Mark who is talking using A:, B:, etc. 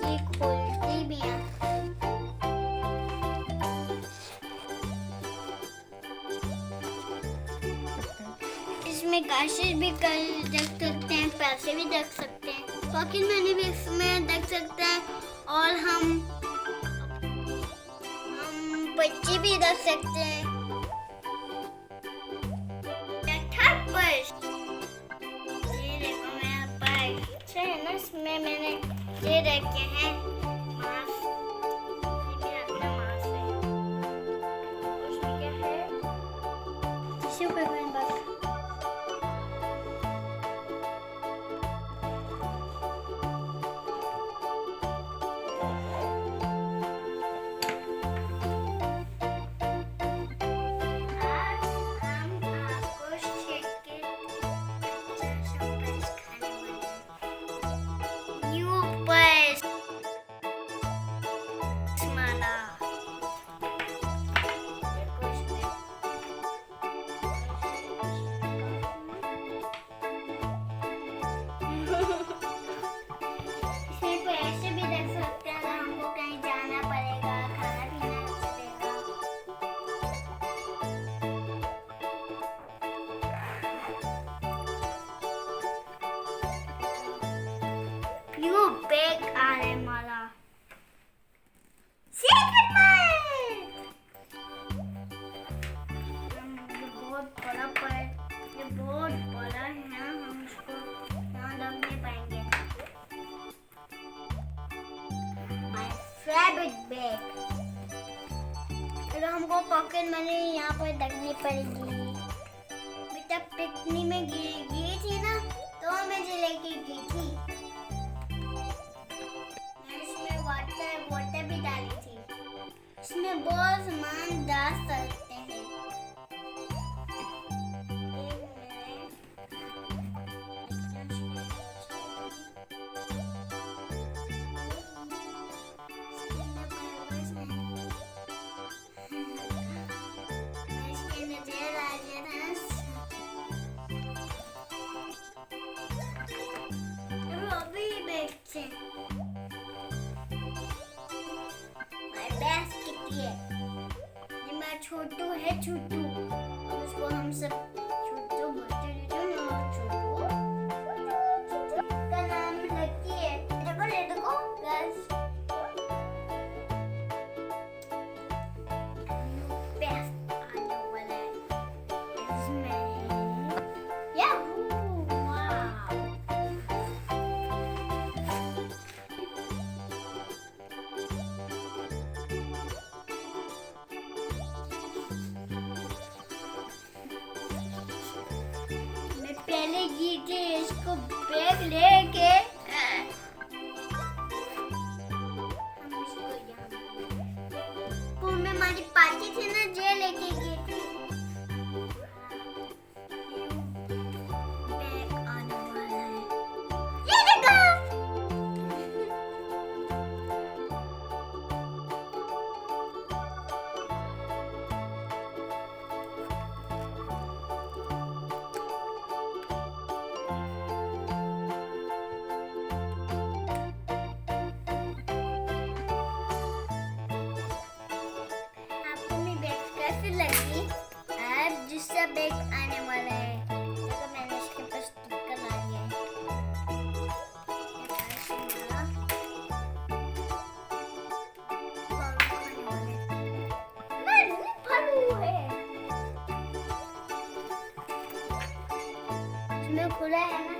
A: ये खोलती भी है। इसमें कैशेज भी कर रख सकते हैं, पैसे भी रख सकते हैं, पॉकेट मनी भी इसमें रख सकते हैं और हम पर्ची भी रख सकते हैं। ये देखो मेरा पर्स है ना, इसमें मैंने ये रखे हैं मास्क। ये अपना मास्क है। उसमें क्या है? टिश्यू पेपर बस। न्यू बैग आने वाला बहुत बड़ा पर ये बहुत बड़ा है ना, हम इसको यहाँ रख नहीं पाएंगे। My favourite bag. अगर हमको पॉकेट मनी यहाँ पर रखनी पड़ेगी। बेटा पिकनिक में गई थी ना, तो मैं मुझे लेके गई थी। वाटर भी डाली थी। इसमें बहुत सामान डाल सकते हैं। अभी देखते हैं। छोटू है छोटू, उसको हम सब छोटू बोलते हैं। छोटू का नाम लकी है। देखो गाइस, बेस्ट आने वाला है इसमें। पहले गीते इसको बैग लेके स्कूल में हमारी पार्टी थी ना, जे लेके गई थी। बैग आने वाला है, ये देखो। कैसी लगी? अब दूसरा बैग आने वाला है। देखो मैंने इसके पास स्टिकर ला दिया है। इसमें खुला है ना,